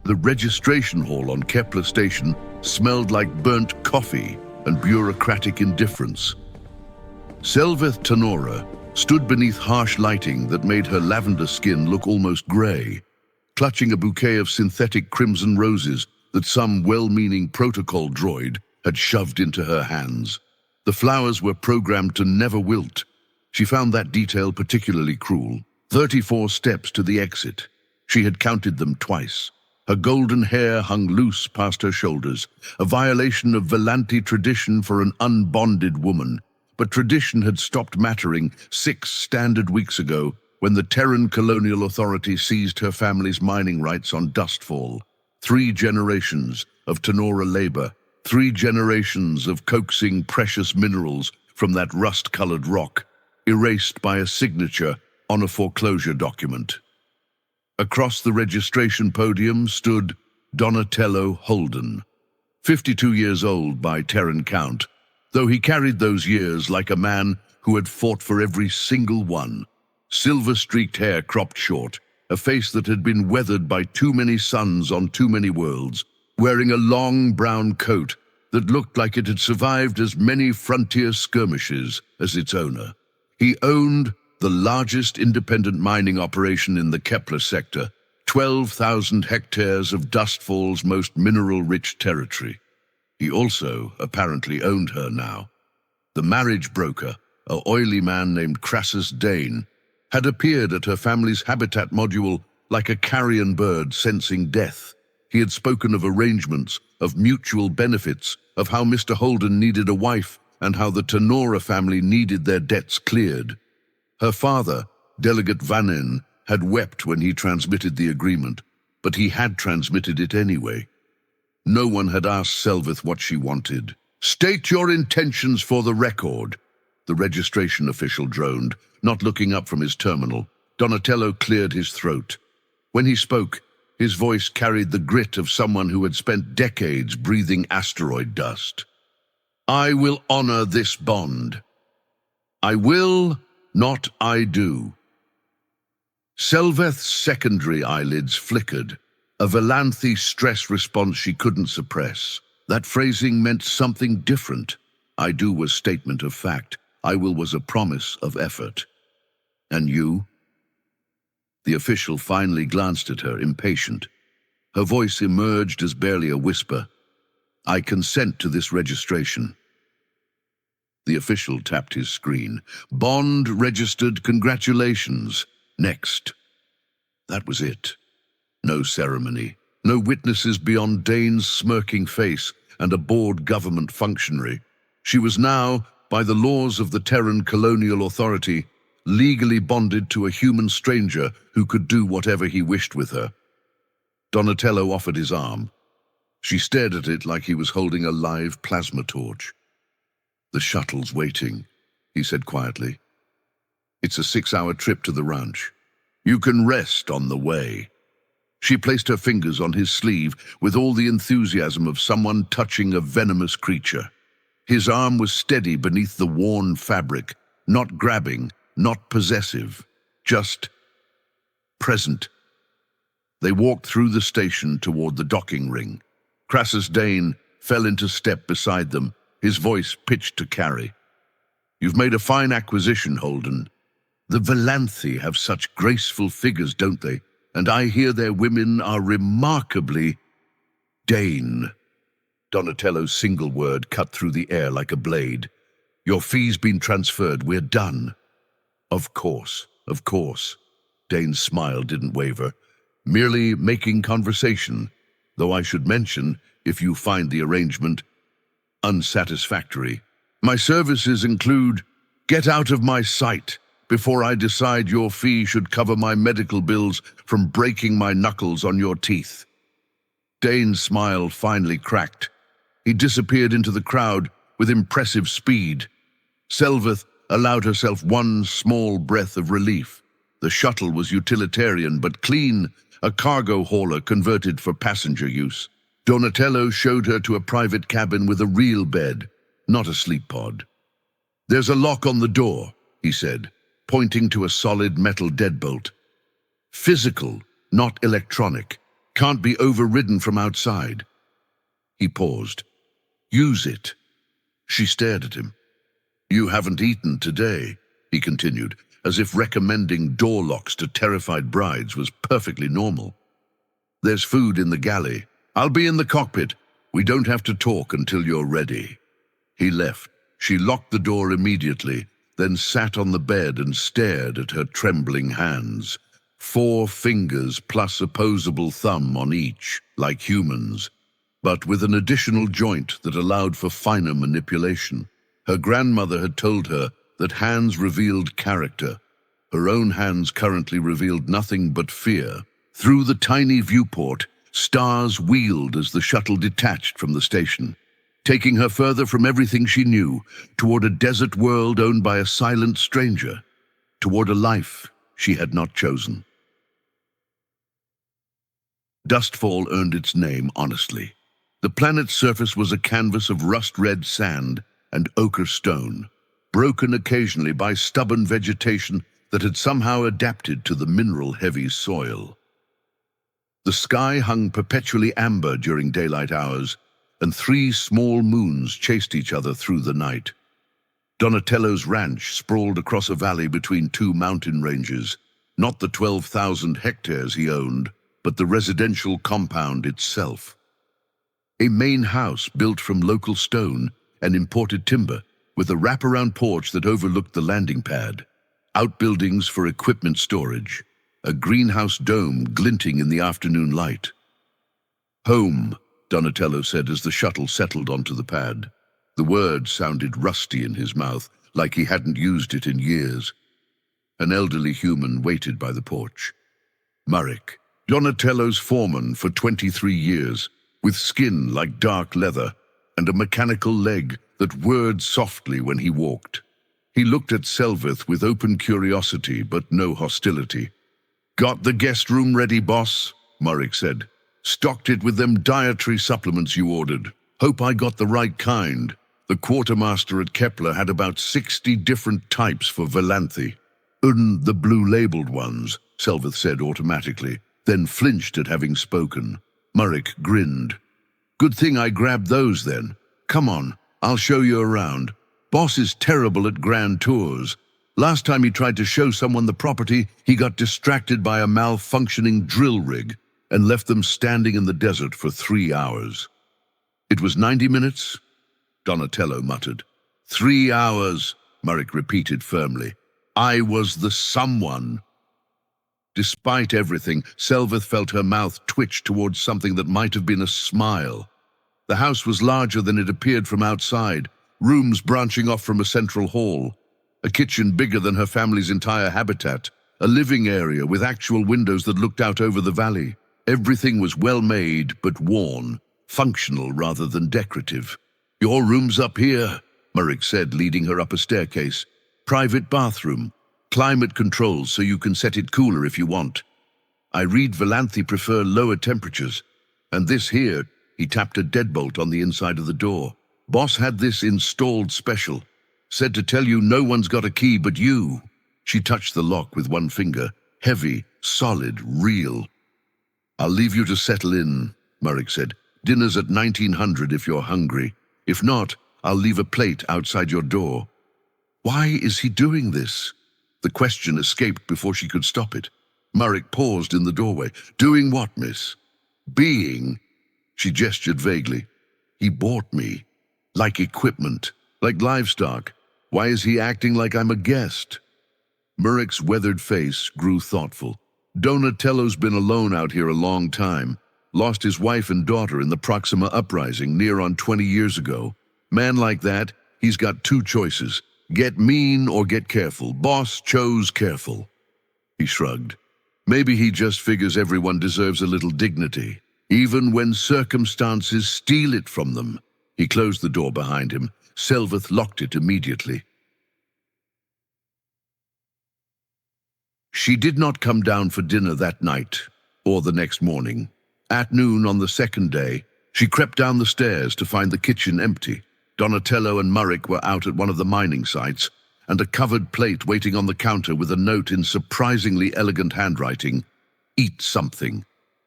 The registration hall on Kepler Station smelled like burnt coffee and bureaucratic indifference. Selveth Tenora stood beneath harsh lighting that made her lavender skin look almost grey, clutching a bouquet of synthetic crimson roses that some well-meaning protocol droid had shoved into her hands. The flowers were programmed to never wilt. She found that detail particularly cruel. 34 steps to the exit. She had counted them twice. Her golden hair hung loose past her shoulders, a violation of Volanti tradition for an unbonded woman. But tradition had stopped mattering 6 standard weeks ago when the Terran colonial authority seized her family's mining rights on Dustfall. 3 generations of Tenora labor, 3 generations of coaxing precious minerals from that rust-colored rock, erased by a signature on a foreclosure document. Across the registration podium stood Donatello Holden, 52 years old by Terran count, though he carried those years like a man who had fought for every single one. Silver-streaked hair cropped short, a face that had been weathered by too many suns on too many worlds, wearing a long brown coat that looked like it had survived as many frontier skirmishes as its owner. He owned the largest independent mining operation in the Kepler sector, 12,000 hectares of Dustfall's most mineral-rich territory. He also apparently owned her now. The marriage broker, an oily man named Crassus Dane, had appeared at her family's habitat module like a carrion bird sensing death. He had spoken of arrangements, of mutual benefits, of how Mr. Holden needed a wife and how the Tenora family needed their debts cleared. Her father, Delegate Vanin, had wept when he transmitted the agreement, but he had transmitted it anyway. No one had asked Selveth what she wanted. "State your intentions for the record," the registration official droned, not looking up from his terminal. Donatello cleared his throat. When he spoke, his voice carried the grit of someone who had spent decades breathing asteroid dust. "I will honor this bond. I will, not I do." Selveth's secondary eyelids flickered, a Volanthi stress response she couldn't suppress. That phrasing meant something different. I do was statement of fact. I will was a promise of effort. "And you?" The official finally glanced at her, impatient. Her voice emerged as barely a whisper. "I consent to this registration." The official tapped his screen. "Bond registered, congratulations. Next." That was it. No ceremony, no witnesses beyond Dane's smirking face and a bored government functionary. She was now, by the laws of the Terran colonial authority, legally bonded to a human stranger who could do whatever he wished with her. Donatello offered his arm. She stared at it like he was holding a live plasma torch. "The shuttle's waiting," he said quietly. "It's a 6-hour trip to the ranch. You can rest on the way." She placed her fingers on his sleeve with all the enthusiasm of someone touching a venomous creature. His arm was steady beneath the worn fabric, not grabbing, not possessive, just present. They walked through the station toward the docking ring. Crassus Dane fell into step beside them, his voice pitched to carry. "You've made a fine acquisition, Holden. The Volanthi have such graceful figures, don't they? And I hear their women are remarkably—" "Dane." Donatello's single word cut through the air like a blade. "Your fee's been transferred. We're done." Of course. Dane's smile didn't waver. "Merely making conversation, though I should mention, if you find the arrangement unsatisfactory. My services include, get out of my sight before I decide your fee should cover my medical bills from breaking my knuckles on your teeth." Dane's smile finally cracked. He disappeared into the crowd with impressive speed. Selveth allowed herself one small breath of relief. The shuttle was utilitarian but clean, a cargo hauler converted for passenger use. Donatello showed her to a private cabin with a real bed, not a sleep pod. "There's a lock on the door," he said, pointing to a solid metal deadbolt. "Physical, not electronic. Can't be overridden from outside. He paused. Use it. She stared at him. You haven't eaten today, he continued, as if recommending door locks to terrified brides was perfectly normal. There's food in the galley. I'll be in the cockpit. We don't have to talk until you're ready. He left. She locked the door immediately, then sat on the bed and stared at her trembling hands. 4 fingers plus opposable thumb on each, like humans, but with an additional joint that allowed for finer manipulation. Her grandmother had told her that hands revealed character. Her own hands currently revealed nothing but fear. Through the tiny viewport, stars wheeled as the shuttle detached from the station, taking her further from everything she knew, toward a desert world owned by a silent stranger, toward a life she had not chosen. Dustfall earned its name honestly. The planet's surface was a canvas of rust-red sand and ochre stone, broken occasionally by stubborn vegetation that had somehow adapted to the mineral-heavy soil. The sky hung perpetually amber during daylight hours, and 3 small moons chased each other through the night. Donatello's ranch sprawled across a valley between 2 mountain ranges, not the 12,000 hectares he owned, but the residential compound itself. A main house built from local stone and imported timber, with a wraparound porch that overlooked the landing pad, outbuildings for equipment storage, a greenhouse dome glinting in the afternoon light. Home, Donatello said as the shuttle settled onto the pad. The word sounded rusty in his mouth, like he hadn't used it in years. An elderly human waited by the porch. Marek, Donatello's foreman for 23 years, with skin like dark leather and a mechanical leg that whirred softly when he walked. He looked at Selveth with open curiosity but no hostility. Got the guest room ready, boss? Marek said. Stocked it with them dietary supplements you ordered. Hope I got the right kind. The quartermaster at Kepler had about 60 different types for Valanthe. The blue-labeled ones, Selveth said automatically, then flinched at having spoken. Marek grinned. Good thing I grabbed those then. Come on, I'll show you around. Boss is terrible at grand tours. Last time he tried to show someone the property, he got distracted by a malfunctioning drill rig and left them standing in the desert for 3 hours. It was 90 minutes? Donatello muttered. 3 hours, Marek repeated firmly. I was the someone. Despite everything, Selveth felt her mouth twitch towards something that might have been a smile. The house was larger than it appeared from outside, rooms branching off from a central hall, a kitchen bigger than her family's entire habitat, a living area with actual windows that looked out over the valley. Everything was well-made but worn, functional rather than decorative. Your room's up here, Marek said, leading her up a staircase. Private bathroom. Climate controls so you can set it cooler if you want. I read Valanthe prefer lower temperatures. And this here, he tapped a deadbolt on the inside of the door. Boss had this installed special. Said to tell you no one's got a key but you. She touched the lock with one finger. Heavy, solid, real. I'll leave you to settle in, Marek said. Dinner's at 1900 if you're hungry. If not, I'll leave a plate outside your door. Why is he doing this? The question escaped before she could stop it. Marek paused in the doorway. Doing what, miss? Being. She gestured vaguely. He bought me. Like equipment. Like livestock. Why is he acting like I'm a guest? Marek's weathered face grew thoughtful. Donatello's been alone out here a long time. Lost his wife and daughter in the Proxima uprising near on 20 years ago. Man like that, he's got 2 choices. Get mean or get careful. Boss chose careful. He shrugged. Maybe he just figures everyone deserves a little dignity, even when circumstances steal it from them. He closed the door behind him. Selveth locked it immediately. She did not come down for dinner that night, or the next morning. At noon on the second day, she crept down the stairs to find the kitchen empty. Donatello and Marek were out at one of the mining sites, and a covered plate waiting on the counter with a note in surprisingly elegant handwriting. Eat something.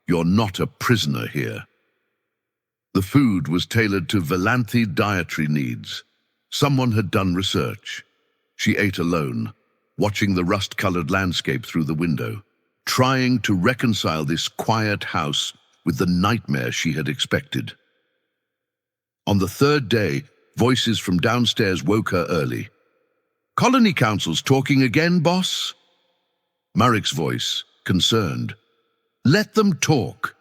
You're not a prisoner here. The food was tailored to Valanthi dietary needs. Someone had done research. She ate alone, watching the rust-colored landscape through the window, trying to reconcile this quiet house with the nightmare she had expected. On the third day, voices from downstairs woke her early. "Colony Council's talking again, boss?" Marek's voice, concerned. "Let them talk.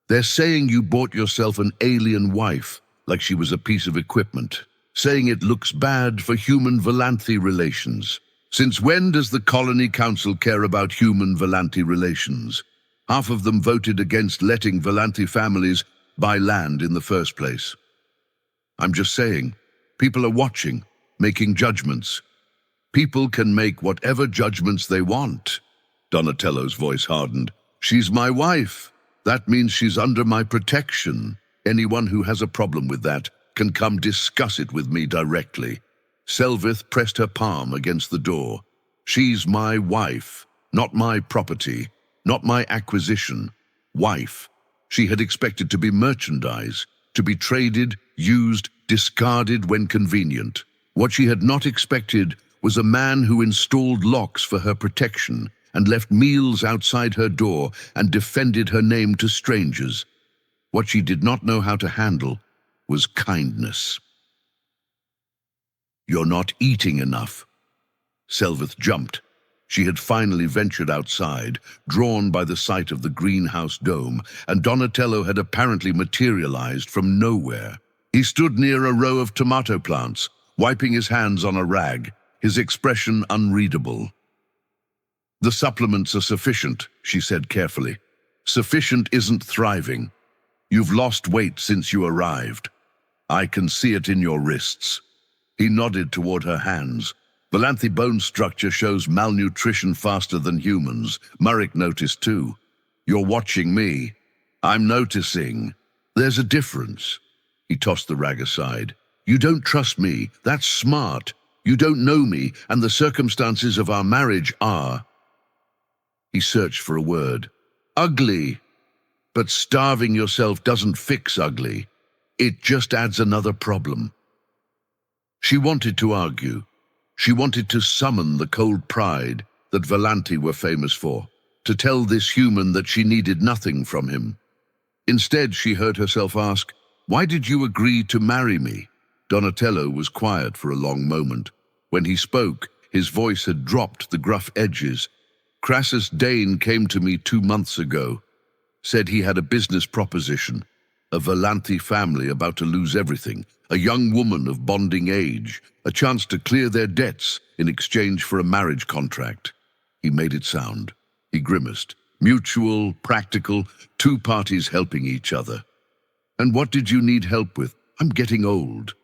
They're saying you bought yourself an alien wife, like she was a piece of equipment, saying it looks bad for human-Valanthi relations. Since when does the Colony Council care about human-Valanthi relations? Half of them voted against letting Valanthi families buy land in the first place. I'm just saying, people are watching, making judgments. People can make whatever judgments they want." Donatello's voice hardened. "She's my wife. That means she's under my protection. Anyone who has a problem with that can come discuss it with me directly." Selvith pressed her palm against the door. "She's my wife, not my property, not my acquisition. Wife. She had expected to be merchandise, to be traded, used, discarded when convenient. What she had not expected was a man who installed locks for her protection and left meals outside her door and defended her name to strangers. What she did not know how to handle was kindness. "You're not eating enough." Selvith jumped. She had finally ventured outside, drawn by the sight of the greenhouse dome, and Donatello had apparently materialized from nowhere. He stood near a row of tomato plants, wiping his hands on a rag, his expression unreadable. "The supplements are sufficient," she said carefully. "Sufficient isn't thriving. You've lost weight since you arrived. I can see it in your wrists." He nodded toward her hands. "Valanthi bone structure shows malnutrition faster than humans." Marek noticed too. "You're watching me. I'm noticing. There's a difference." He tossed the rag aside. "You don't trust me. That's smart. You don't know me, and the circumstances of our marriage are..." He searched for a word. "Ugly. But starving yourself doesn't fix ugly. It just adds another problem." She wanted to argue. She wanted to summon the cold pride that Valanthi were famous for, to tell this human that she needed nothing from him. Instead, she heard herself ask, "Why did you agree to marry me?" Donatello was quiet for a long moment. When he spoke, his voice had dropped the gruff edges. "Crassus Dane came to me 2 months ago, said he had a business proposition, a Valanthi family about to lose everything, a young woman of bonding age, a chance to clear their debts in exchange for a marriage contract." He made it sound. He grimaced. "Mutual, practical, 2 parties helping each other. And what did you need help with? I'm getting old."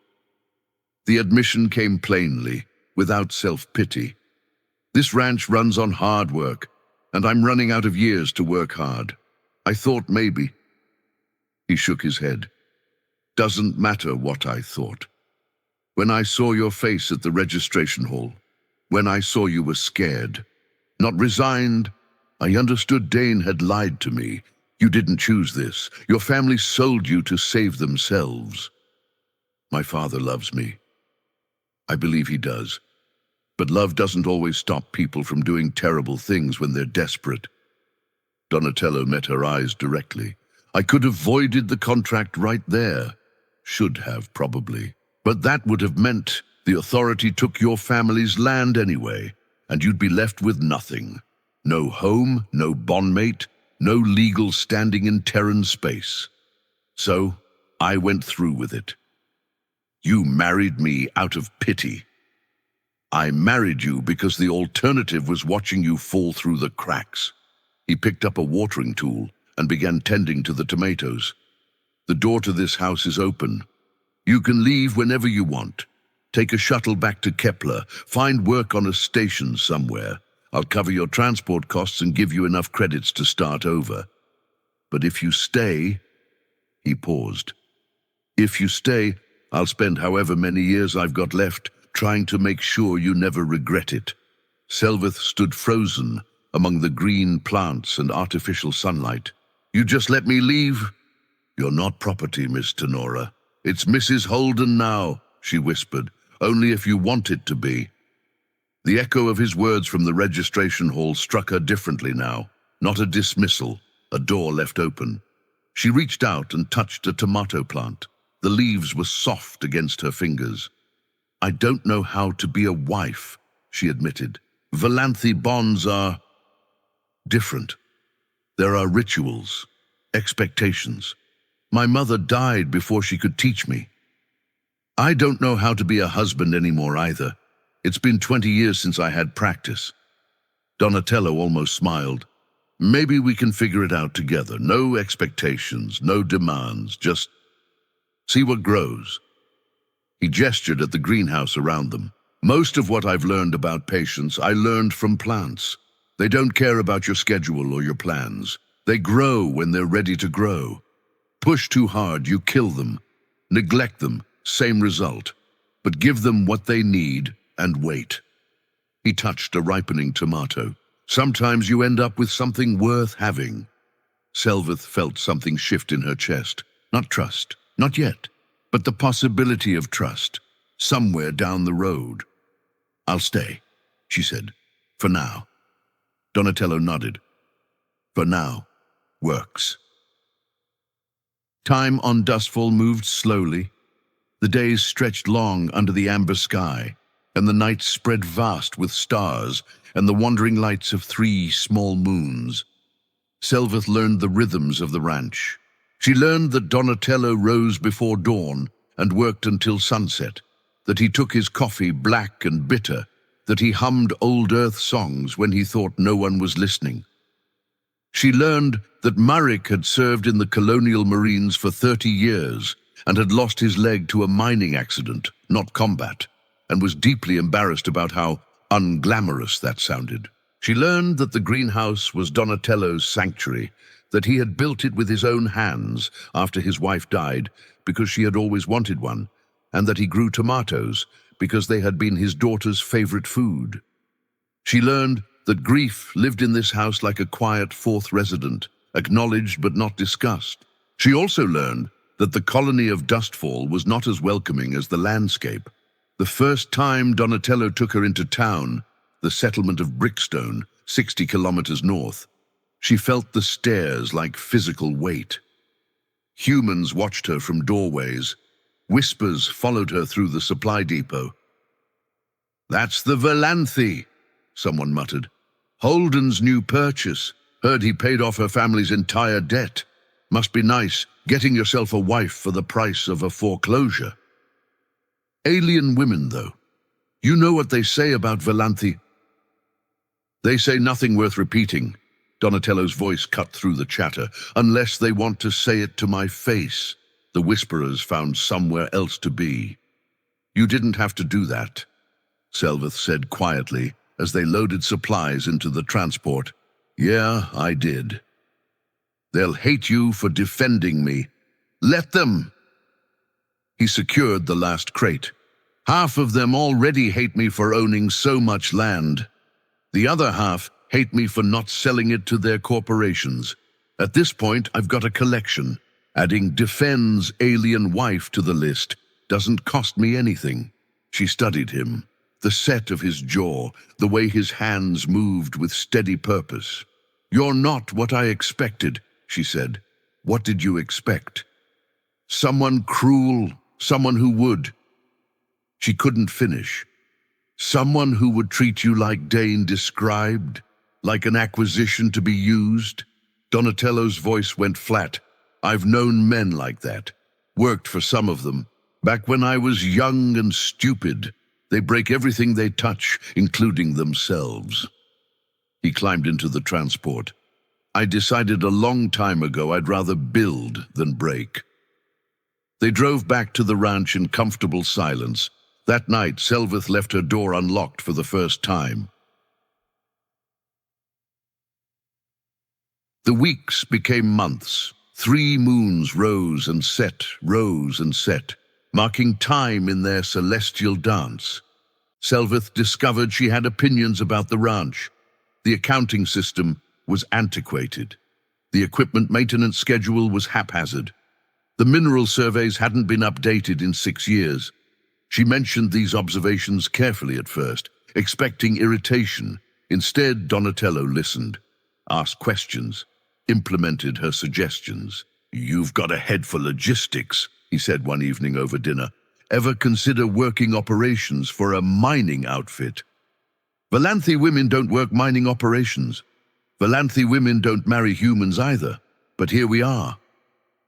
The admission came plainly, without self-pity. "This ranch runs on hard work, and I'm running out of years to work hard. I thought maybe..." He shook his head. "Doesn't matter what I thought. When I saw your face at the registration hall, when I saw you were scared, not resigned, I understood Dane had lied to me. You didn't choose this. Your family sold you to save themselves. My father loves me. I believe he does. But love doesn't always stop people from doing terrible things when they're desperate." Donatello met her eyes directly. "I could have voided the contract right there. Should have, probably. But that would have meant the authority took your family's land anyway, and you'd be left with nothing. No home, no bondmate, no legal standing in Terran space. So, I went through with it. You married me out of pity. I married you because the alternative was watching you fall through the cracks." He picked up a watering tool and began tending to the tomatoes. "The door to this house is open. You can leave whenever you want. Take a shuttle back to Kepler. Find work on a station somewhere. I'll cover your transport costs and give you enough credits to start over. But if you stay..." He paused. "If you stay, I'll spend however many years I've got left trying to make sure you never regret it." Selvith stood frozen among the green plants and artificial sunlight. You just let me leave? You're not property, Miss Tenora. It's Mrs. Holden now, she whispered, only if you want it to be. The echo of his words from the registration hall struck her differently now. Not a dismissal, a door left open. She reached out and touched a tomato plant. The leaves were soft against her fingers. I don't know how to be a wife, she admitted. Valanthy bonds are different. There are rituals, expectations. My mother died before she could teach me. I don't know how to be a husband anymore either. It's been 20 years since I had practice. Donatello almost smiled. Maybe we can figure it out together. No expectations, no demands, just see what grows. He gestured at the greenhouse around them. Most of what I've learned about patience, I learned from plants. They don't care about your schedule or your plans. They grow when they're ready to grow. Push too hard, you kill them. Neglect them, same result. But give them what they need and wait. He touched a ripening tomato. Sometimes you end up with something worth having. Selveth felt something shift in her chest. Not trust, not yet, but the possibility of trust, somewhere down the road. I'll stay, she said, for now. Donatello nodded. For now, works. Time on Dustfall moved slowly. The days stretched long under the amber sky, and the nights spread vast with stars and the wandering lights of 3 small moons. Selveth learned the rhythms of the ranch. She learned that Donatello rose before dawn and worked until sunset, that he took his coffee black and bitter, that he hummed old Earth songs when he thought no one was listening. She learned that Marek had served in the colonial marines for 30 years and had lost his leg to a mining accident, not combat, and was deeply embarrassed about how unglamorous that sounded. She learned that the greenhouse was Donatello's sanctuary, that he had built it with his own hands after his wife died because she had always wanted one, and that he grew tomatoes because they had been his daughter's favorite food. She learned that grief lived in this house like a quiet fourth resident, acknowledged but not discussed. She also learned that the colony of Dustfall was not as welcoming as the landscape. The first time Donatello took her into town, the settlement of Brickstone, 60 kilometers north, she felt the stares like physical weight. Humans watched her from doorways. Whispers followed her through the supply depot. That's the Valanthy, someone muttered. Holden's new purchase. Heard he paid off her family's entire debt. Must be nice, getting yourself a wife for the price of a foreclosure. Alien women, though. You know what they say about Valanthy? They say nothing worth repeating. Donatello's voice cut through the chatter. Unless they want to say it to my face. The whisperers found somewhere else to be. You didn't have to do that, Selveth said quietly as they loaded supplies into the transport. Yeah, I did. They'll hate you for defending me. Let them! He secured the last crate. Half of them already hate me for owning so much land. The other half hate me for not selling it to their corporations. At this point, I've got a collection. Adding defends alien wife to the list doesn't cost me anything. She studied him, the set of his jaw, the way his hands moved with steady purpose. You're not what I expected, she said. What did you expect? Someone cruel, someone who would. She couldn't finish. Someone who would treat you like Dane described, like an acquisition to be used. Donatello's voice went flat. I've known men like that. Worked for some of them. Back when I was young and stupid, they break everything they touch, including themselves. He climbed into the transport. I decided a long time ago I'd rather build than break. They drove back to the ranch in comfortable silence. That night, Selveth left her door unlocked for the first time. The weeks became months. 3 moons rose and set, marking time in their celestial dance. Selveth discovered she had opinions about the ranch. The accounting system was antiquated. The equipment maintenance schedule was haphazard. The mineral surveys hadn't been updated in 6 years. She mentioned these observations carefully at first, expecting irritation. Instead, Donatello listened, asked questions, implemented her suggestions. "You've got a head for logistics," he said one evening over dinner. "Ever consider working operations for a mining outfit?" "Valanthi women don't work mining operations. Valanthi women don't marry humans either. But here we are."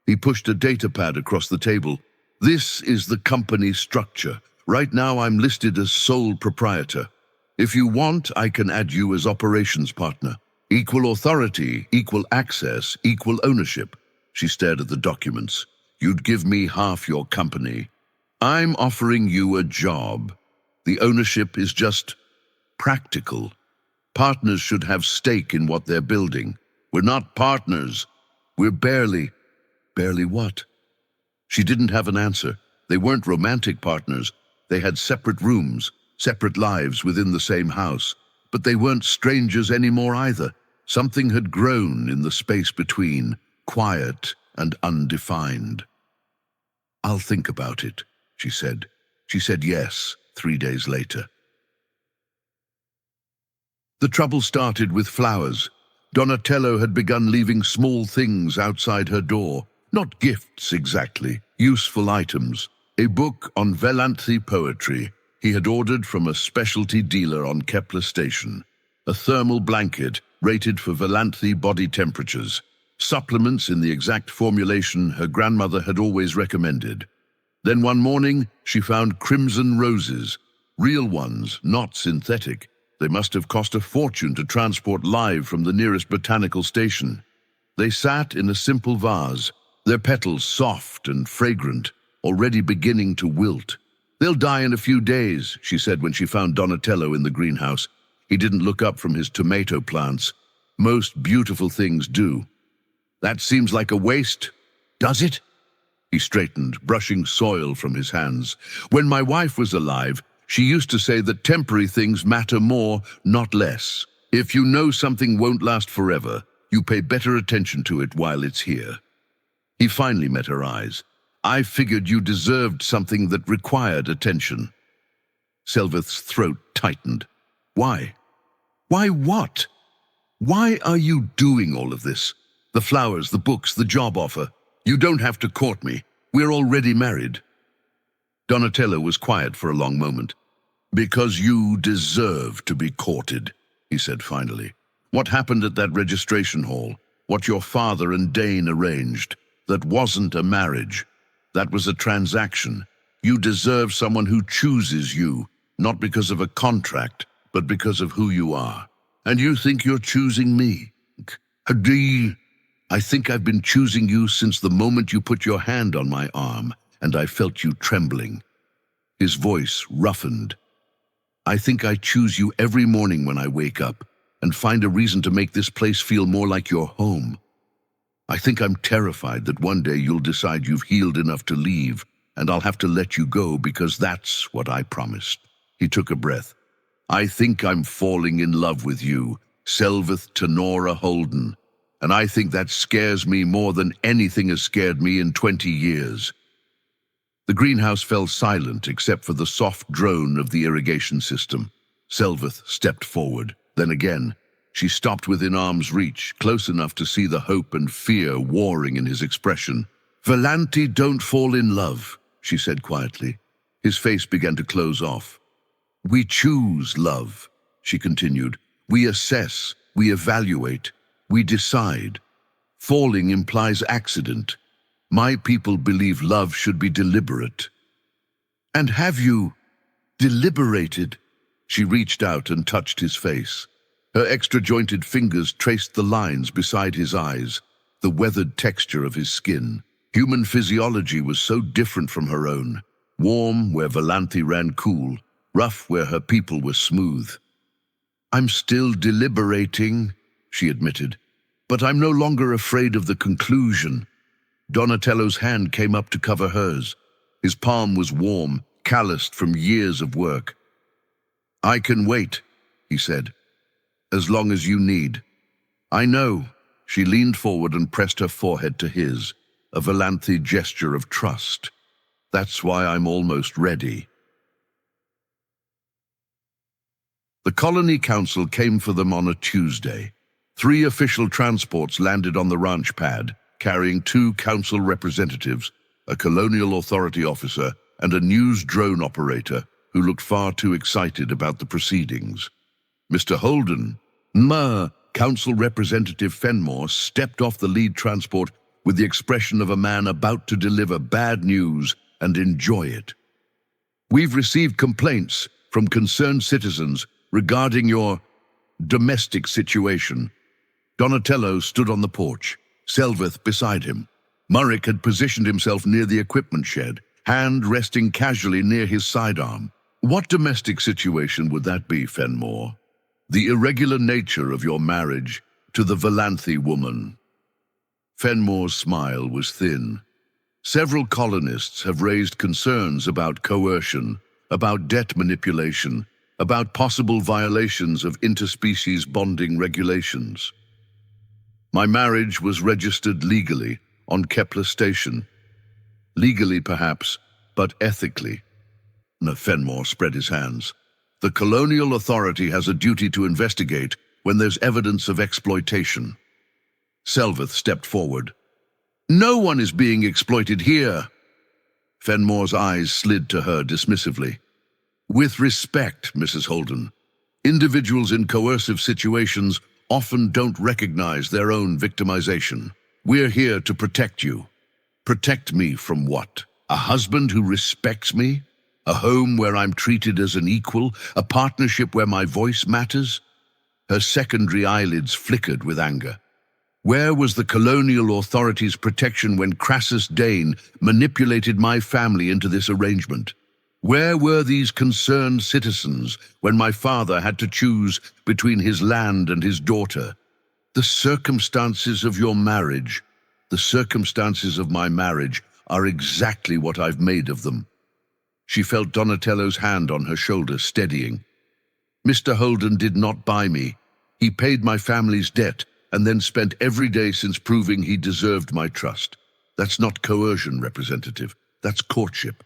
He pushed a data pad across the table. "This is the company structure. Right now I'm listed as sole proprietor. If you want, I can add you as operations partner. Equal authority, equal access, equal ownership." She stared at the documents. "You'd give me half your company. I'm offering you a job. The ownership is just practical. Partners should have stake in what they're building. We're not partners. We're barely what?" She didn't have an answer. They weren't romantic partners. They had separate rooms, separate lives within the same house. But they weren't strangers anymore either. Something had grown in the space between, quiet and undefined. "I'll think about it," she said. She said yes 3 days later. The trouble started with flowers. Donatello had begun leaving small things outside her door. Not gifts exactly, useful items. A book on Valanthi poetry he had ordered from a specialty dealer on Kepler Station. A thermal blanket rated for Valanthi body temperatures. Supplements in the exact formulation her grandmother had always recommended. Then one morning, she found crimson roses. Real ones, not synthetic. They must have cost a fortune to transport live from the nearest botanical station. They sat in a simple vase, their petals soft and fragrant, already beginning to wilt. "They'll die in a few days," she said when she found Donatello in the greenhouse. He didn't look up from his tomato plants. Most beautiful things do. "That seems like a waste, does it?" He straightened, brushing soil from his hands. "When my wife was alive, she used to say that temporary things matter more, not less. If you know something won't last forever, you pay better attention to it while it's here." He finally met her eyes. "I figured you deserved something that required attention." Selveth's throat tightened. "Why? Why what? Why are you doing all of this? The flowers, the books, the job offer. You don't have to court me. We're already married." Donatello was quiet for a long moment. "Because you deserve to be courted," he said finally. "What happened at that registration hall? What your father and Dane arranged? That wasn't a marriage. That was a transaction. You deserve someone who chooses you, not because of a contract, but because of who you are. And you think you're choosing me? I think I've been choosing you since the moment you put your hand on my arm, and I felt you trembling." His voice roughened. "I think I choose you every morning when I wake up, and find a reason to make this place feel more like your home. I think I'm terrified that one day you'll decide you've healed enough to leave, and I'll have to let you go because that's what I promised." He took a breath. "I think I'm falling in love with you, Selveth Tenora Holden, and I think that scares me more than anything has scared me in 20 years. The greenhouse fell silent except for the soft drone of the irrigation system. Selveth stepped forward. Then again, she stopped within arm's reach, close enough to see the hope and fear warring in his expression. "Valanthi don't fall in love," she said quietly. His face began to close off. "We choose love," she continued. "We assess, we evaluate, we decide. Falling implies accident. My people believe love should be deliberate." "And have you deliberated?" She reached out and touched his face. Her extra-jointed fingers traced the lines beside his eyes, the weathered texture of his skin. Human physiology was so different from her own. Warm where Valanthi ran cool, rough where her people were smooth. "I'm still deliberating," she admitted, "but I'm no longer afraid of the conclusion." Donatello's hand came up to cover hers. His palm was warm, calloused from years of work. "I can wait," he said. "As long as you need." "I know," She leaned forward and pressed her forehead to his, a Valanthe gesture of trust. That's why I'm almost ready. The Colony Council came for them on a Tuesday. 3 official transports landed on the ranch pad, carrying 2 council representatives, a colonial authority officer, and a news drone operator who looked far too excited about the proceedings. Mr. Holden, Council Representative Fenmore stepped off the lead transport with the expression of a man about to deliver bad news and enjoy it. We've received complaints from concerned citizens regarding your domestic situation. Donatello stood on the porch, Selveth beside him. Murrick had positioned himself near the equipment shed, hand resting casually near his sidearm. What domestic situation would that be, Fenmore? The irregular nature of your marriage to the Valanthe woman. Fenmore's smile was thin. Several colonists have raised concerns about coercion, about debt manipulation, about possible violations of interspecies bonding regulations. My marriage was registered legally on Kepler Station. Legally, perhaps, but ethically. Fenmore spread his hands. The colonial authority has a duty to investigate when there's evidence of exploitation. Selveth stepped forward. No one is being exploited here. Fenmore's eyes slid to her dismissively. With respect, Mrs. Holden, individuals in coercive situations often don't recognize their own victimization. We're here to protect you. Protect me from what? A husband who respects me? A home where I'm treated as an equal? A partnership where my voice matters? Her secondary eyelids flickered with anger. Where was the colonial authority's protection when Crassus Dane manipulated my family into this arrangement? Where were these concerned citizens when my father had to choose between his land and his daughter? The circumstances of your marriage, the circumstances of my marriage, are exactly what I've made of them. She felt Donatello's hand on her shoulder, steadying. Mr. Holden did not buy me. He paid my family's debt and then spent every day since proving he deserved my trust. That's not coercion, Representative. That's courtship.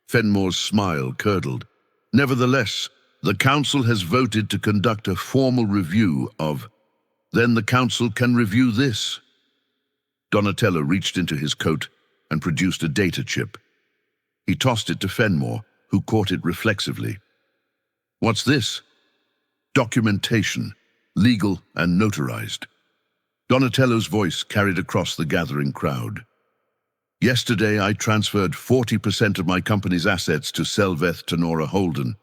Fenmore's smile curdled. Nevertheless, the Council has voted to conduct a formal review of... Then the Council can review this. Donatello reached into his coat and produced a data chip. He tossed it to Fenmore, who caught it reflexively. What's this? Documentation, legal and notarized. Donatello's voice carried across the gathering crowd. Yesterday, I transferred 40% of my company's assets to Selveth Tenora Holden.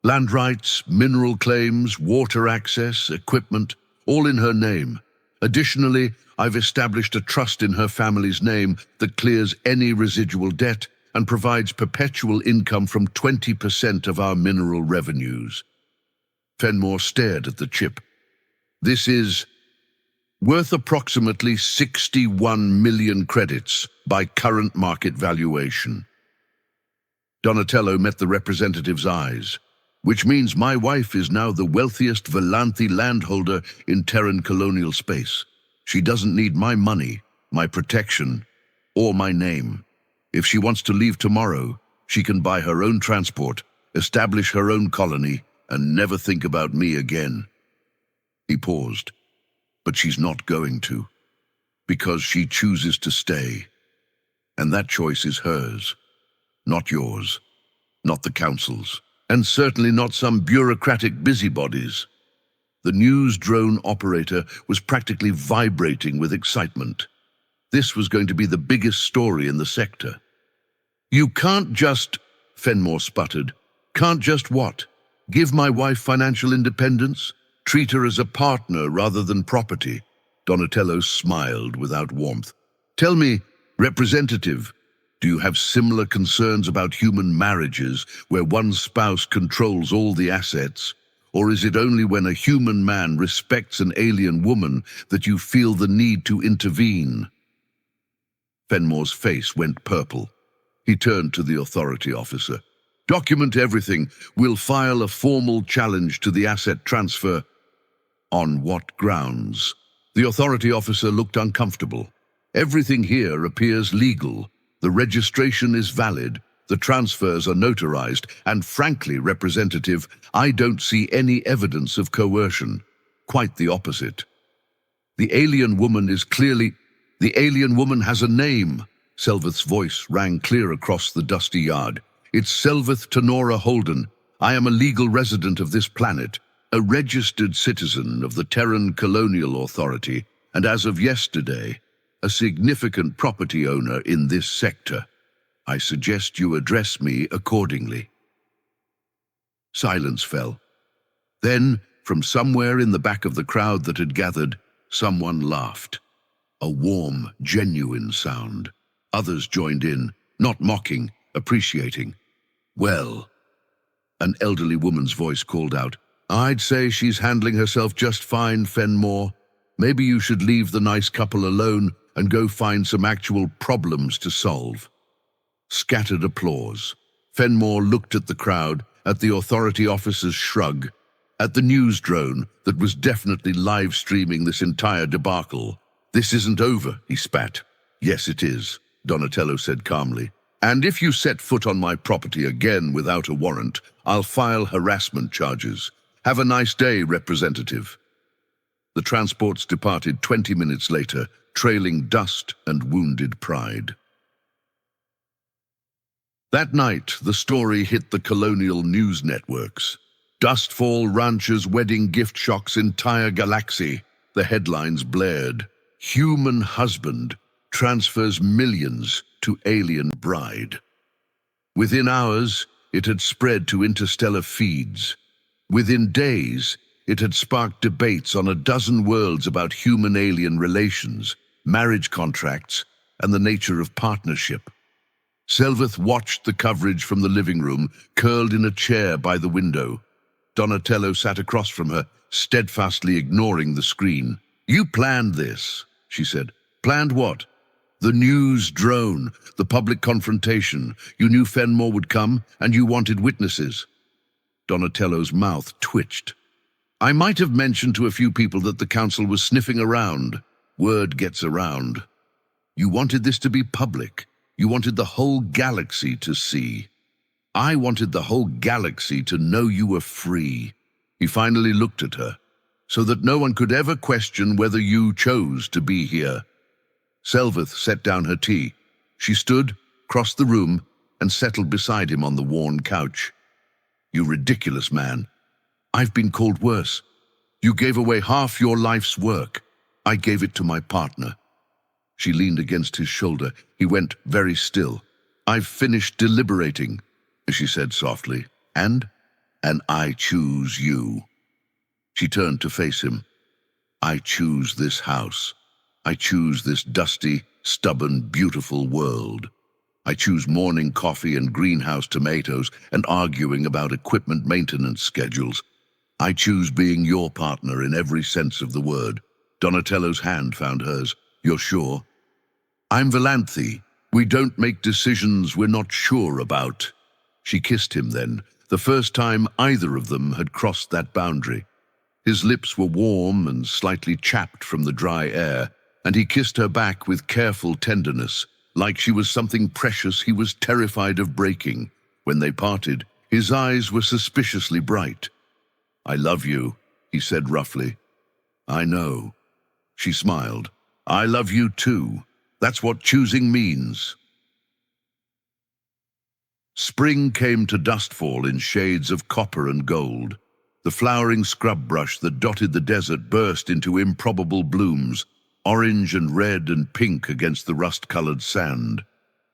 Land rights, mineral claims, water access, equipment, all in her name. Additionally, I've established a trust in her family's name that clears any residual debt and provides perpetual income from 20% of our mineral revenues. Fenmore stared at the chip. This is worth approximately 61 million credits by current market valuation. Donatello met the representative's eyes, which means my wife is now the wealthiest Valanthe landholder in Terran colonial space. She doesn't need my money, my protection, or my name. If she wants to leave tomorrow, she can buy her own transport, establish her own colony, and never think about me again. He paused. But she's not going to, because she chooses to stay. And that choice is hers, not yours, not the Council's, and certainly not some bureaucratic busybodies. The news drone operator was practically vibrating with excitement. This was going to be the biggest story in the sector. You can't just, Fenmore sputtered. Can't just what? Give my wife financial independence? Treat her as a partner rather than property? Donatello smiled without warmth. Tell me, Representative, do you have similar concerns about human marriages where one spouse controls all the assets? Or is it only when a human man respects an alien woman that you feel the need to intervene? Fenmore's face went purple. He turned to the authority officer. Document everything. We'll file a formal challenge to the asset transfer. On what grounds? The authority officer looked uncomfortable. Everything here appears legal. The registration is valid. The transfers are notarized, and frankly, Representative, I don't see any evidence of coercion. Quite the opposite. The alien woman is clearly... The alien woman has a name. Selveth's voice rang clear across the dusty yard. It's Selveth Tenora Holden. I am a legal resident of this planet, a registered citizen of the Terran Colonial Authority, and as of yesterday, a significant property owner in this sector. I suggest you address me accordingly. Silence fell. Then, from somewhere in the back of the crowd that had gathered, someone laughed. A warm, genuine sound. Others joined in, not mocking, appreciating. Well, an elderly woman's voice called out, I'd say she's handling herself just fine, Fenmore. Maybe you should leave the nice couple alone and go find some actual problems to solve. Scattered applause. Fenmore looked at the crowd, at the authority officer's shrug, at the news drone that was definitely live streaming this entire debacle. This isn't over, he spat. Yes, it is, Donatello said calmly. And if you set foot on my property again without a warrant, I'll file harassment charges. Have a nice day, Representative. The transports departed 20 minutes later, trailing dust and wounded pride. That night, the story hit the colonial news networks. Dustfall Rancher's wedding gift shocks entire galaxy. The headlines blared. Human husband transfers millions to alien bride. Within hours, it had spread to interstellar feeds. Within days, it had sparked debates on a dozen worlds about human-alien relations, marriage contracts, and the nature of partnership. Selveth watched the coverage from the living room, curled in a chair by the window. Donatello sat across from her, steadfastly ignoring the screen. You planned this, she said. Planned what? The news drone, the public confrontation. You knew Fenmore would come, and you wanted witnesses. Donatello's mouth twitched. I might have mentioned to a few people that the council was sniffing around. Word gets around. You wanted this to be public. You wanted the whole galaxy to see. I wanted the whole galaxy to know you were free. He finally looked at her, so that no one could ever question whether you chose to be here. Selveth set down her tea. She stood, crossed the room, and settled beside him on the worn couch. You ridiculous man. I've been called worse. You gave away half your life's work. I gave it to my partner. She leaned against his shoulder. He went very still. I've finished deliberating, she said softly. And I choose you. She turned to face him. I choose this house. I choose this dusty, stubborn, beautiful world. I choose morning coffee and greenhouse tomatoes and arguing about equipment maintenance schedules. I choose being your partner in every sense of the word. Donatello's hand found hers. You're sure? I'm Valanthe. We don't make decisions we're not sure about. She kissed him then, the first time either of them had crossed that boundary. His lips were warm and slightly chapped from the dry air, and he kissed her back with careful tenderness, like she was something precious he was terrified of breaking. When they parted, his eyes were suspiciously bright. I love you, he said roughly. I know. She smiled. I love you too. That's what choosing means. Spring came to Dustfall in shades of copper and gold. The flowering scrub brush that dotted the desert burst into improbable blooms, orange and red and pink against the rust-colored sand.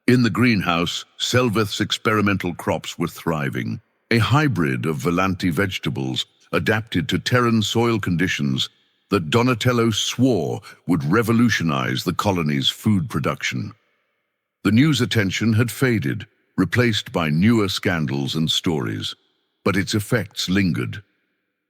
In the greenhouse, Selveth's experimental crops were thriving, a hybrid of Valanthe vegetables adapted to Terran soil conditions that Donatello swore would revolutionize the colony's food production. The news attention had faded, replaced by newer scandals and stories, but its effects lingered.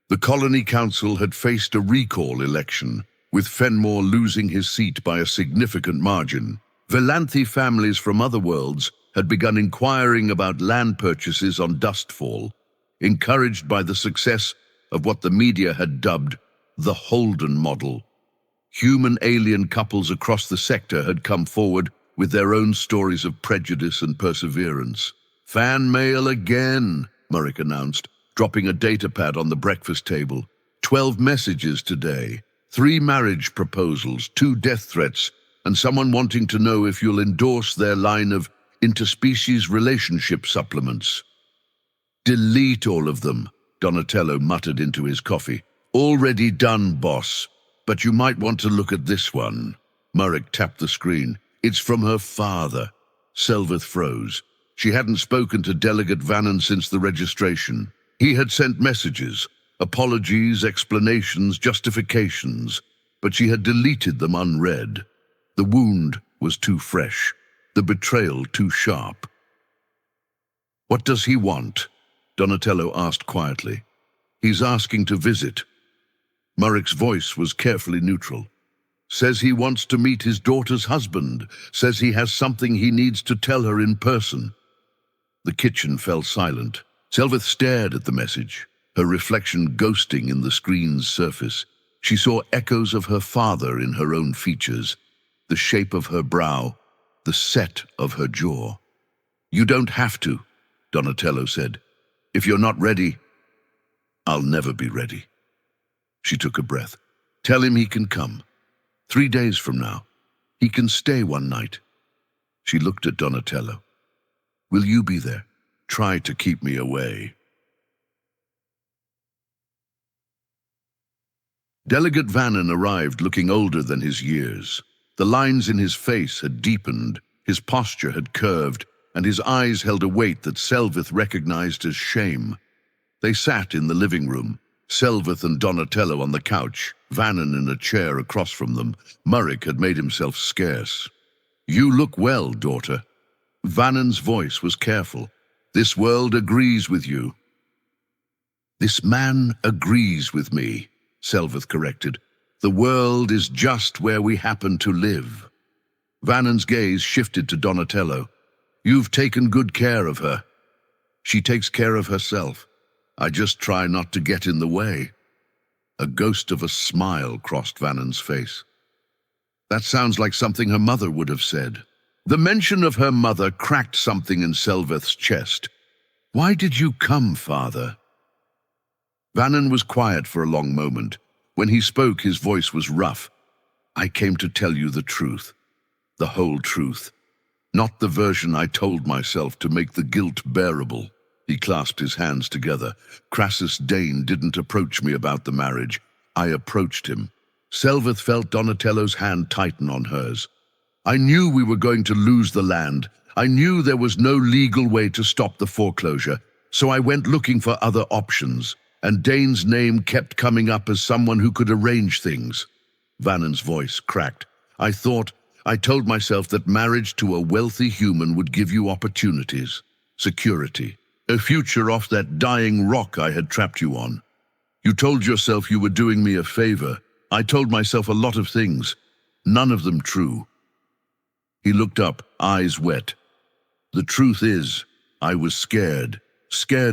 The Colony Council had faced a recall election, with Fenmore losing his seat by a significant margin. Valanthe families from other worlds had begun inquiring about land purchases on Dustfall, encouraged by the success of what the media had dubbed the Holden model. Human-alien couples across the sector had come forward with their own stories of prejudice and perseverance. "Fan mail again," Murrick announced, dropping a datapad on the breakfast table. 12 messages today, 3 marriage proposals, 2 death threats, and someone wanting to know if you'll endorse their line of interspecies relationship supplements. "Delete all of them," Donatello muttered into his coffee. "Already done, boss. But you might want to look at this one." Murrick tapped the screen. "It's from her father." Selveth froze. She hadn't spoken to Delegate Vannon since the registration. He had sent messages, apologies, explanations, justifications, but she had deleted them unread. The wound was too fresh, the betrayal too sharp. "What does he want?" Donatello asked quietly. "He's asking to visit." Murrick's voice was carefully neutral. "Says he wants to meet his daughter's husband. Says he has something he needs to tell her in person." The kitchen fell silent. Selveth stared at the message, her reflection ghosting in the screen's surface. She saw echoes of her father in her own features, the shape of her brow, the set of her jaw. "You don't have to," Donatello said. "If you're not ready, I'll never be ready." She took a breath. "Tell him he can come. 3 days from now. He can stay one night." She looked at Donatello. "Will you be there? Try to keep me away." Delegate Vannon arrived looking older than his years. The lines in his face had deepened, his posture had curved, and his eyes held a weight that Selveth recognized as shame. They sat in the living room, Selveth and Donatello on the couch, Vannon in a chair across from them. Murrick had made himself scarce. "You look well, daughter." Vannon's voice was careful. "This world agrees with you." "This man agrees with me," Selveth corrected. "The world is just where we happen to live." Vannon's gaze shifted to Donatello. "You've taken good care of her. She takes care of herself. I just try not to get in the way." A ghost of a smile crossed Vannon's face. "That sounds like something her mother would have said." The mention of her mother cracked something in Selveth's chest. "Why did you come, father?" Vannon was quiet for a long moment. When he spoke, his voice was rough. "I came to tell you the truth. The whole truth. Not the version I told myself to make the guilt bearable." He clasped his hands together. "Crassus Dane didn't approach me about the marriage. I approached him." Selveth felt Donatello's hand tighten on hers. "I knew we were going to lose the land. I knew there was no legal way to stop the foreclosure, so I went looking for other options, and Dane's name kept coming up as someone who could arrange things." Vannon's voice cracked. I told myself that marriage to a wealthy human would give you opportunities, security, a future off that dying rock I had trapped you on. You told yourself you were doing me a favor. I told myself a lot of things, none of them true." He looked up, eyes wet. "The truth is, I was scared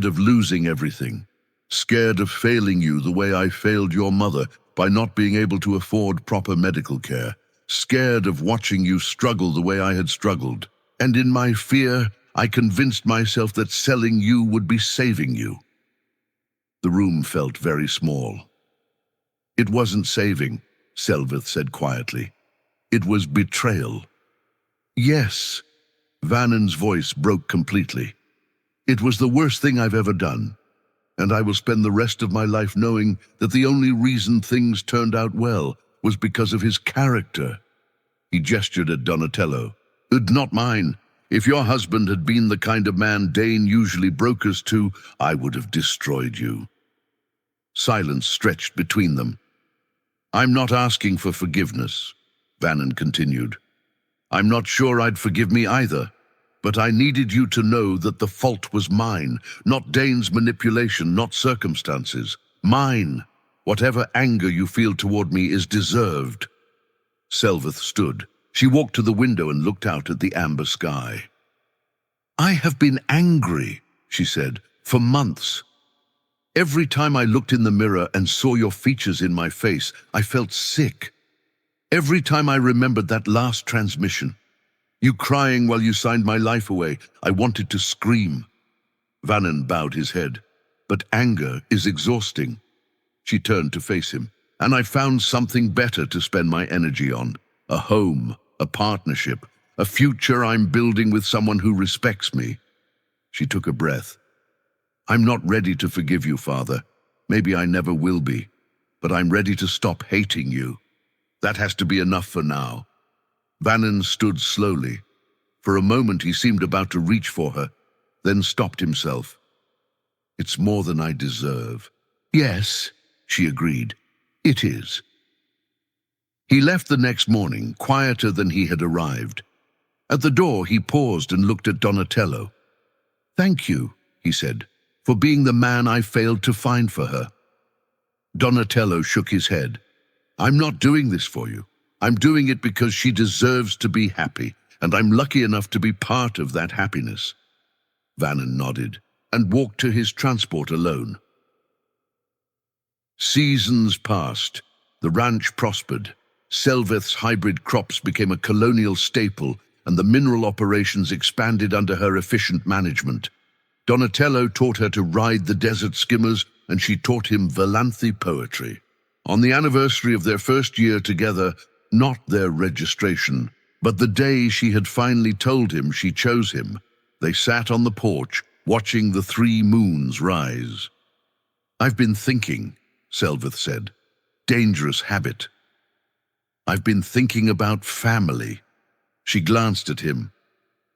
of losing everything, scared of failing you the way I failed your mother by not being able to afford proper medical care, scared of watching you struggle the way I had struggled. And in my fear, I convinced myself that selling you would be saving you." The room felt very small. "It wasn't saving," Selveth said quietly. "It was betrayal." "Yes." Vannon's voice broke completely. "It was the worst thing I've ever done, and I will spend the rest of my life knowing that the only reason things turned out well was because of his character." He gestured at Donatello. "Not mine. If your husband had been the kind of man Dane usually brokers to, I would have destroyed you." Silence stretched between them. "I'm not asking for forgiveness," Vannon continued. "I'm not sure I'd forgive me either, but I needed you to know that the fault was mine, not Dane's manipulation, not circumstances. Mine. Whatever anger you feel toward me is deserved." Selveth stood. She walked to the window and looked out at the amber sky. "I have been angry," she said, "for months. Every time I looked in the mirror and saw your features in my face, I felt sick. Every time I remembered that last transmission, you crying while you signed my life away, I wanted to scream. Vannon bowed his head. But anger is exhausting. She turned to face him. And I found something better to spend my energy on. A home, a partnership, a future I'm building with someone who respects me. She took a breath. I'm not ready to forgive you, Father. Maybe I never will be. But I'm ready to stop hating you. That has to be enough for now. Vannon stood slowly. For a moment he seemed about to reach for her, then stopped himself. It's more than I deserve. Yes, she agreed. It is. He left the next morning, quieter than he had arrived. At the door he paused and looked at Donatello. Thank you, he said, for being the man I failed to find for her. Donatello shook his head. I'm not doing this for you. I'm doing it because she deserves to be happy, and I'm lucky enough to be part of that happiness. Vannon nodded and walked to his transport alone. Seasons passed. The ranch prospered. Selveth's hybrid crops became a colonial staple, and the mineral operations expanded under her efficient management. Donatello taught her to ride the desert skimmers, and she taught him Valanthi poetry. On the anniversary of their first year together, not their registration, but the day she had finally told him she chose him, they sat on the porch, watching the 3 moons rise. I've been thinking, Selvath said. Dangerous habit. I've been thinking about family. She glanced at him.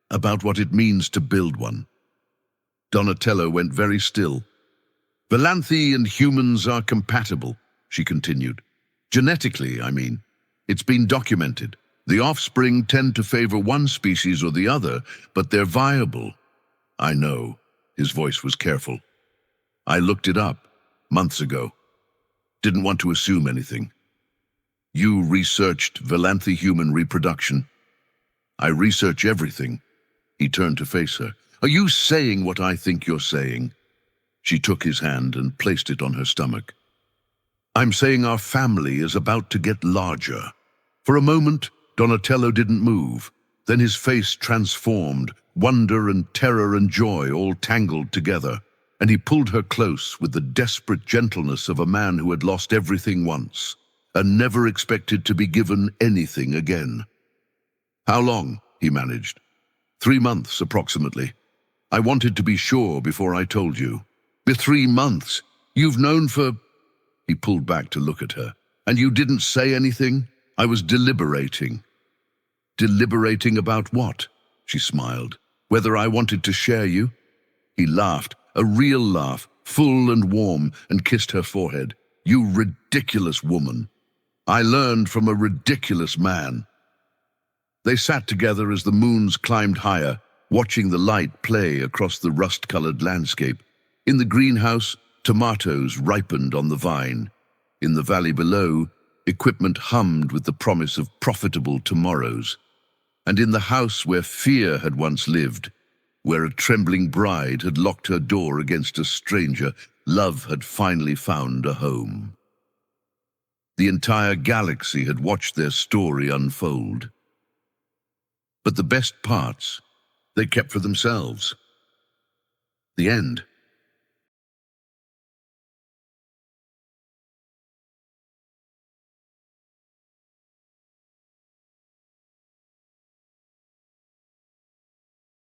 About what it means to build one. Donatello went very still. Valanthi and humans are compatible, she continued. Genetically, I mean. It's been documented. The offspring tend to favor one species or the other, but they're viable. I know. His voice was careful. I looked it up months ago. Didn't want to assume anything. You researched Valanthi human reproduction. I research everything. He turned to face her. Are you saying what I think you're saying? She took his hand and placed it on her stomach. I'm saying our family is about to get larger. For a moment, Donatello didn't move. Then his face transformed, wonder and terror and joy all tangled together, and he pulled her close with the desperate gentleness of a man who had lost everything once, and never expected to be given anything again. How long? He managed. 3 months, approximately. I wanted to be sure before I told you. 3 months? You've known for... He pulled back to look at her. And you didn't say anything? I was deliberating. Deliberating about what? She smiled. Whether I wanted to share you? He laughed, a real laugh, full and warm, and kissed her forehead. You ridiculous woman. I learned from a ridiculous man. They sat together as the moons climbed higher, watching the light play across the rust-colored landscape. In the greenhouse, tomatoes ripened on the vine. In the valley below, equipment hummed with the promise of profitable tomorrows. And in the house where fear had once lived, where a trembling bride had locked her door against a stranger, love had finally found a home. The entire galaxy had watched their story unfold. But the best parts, they kept for themselves. The end.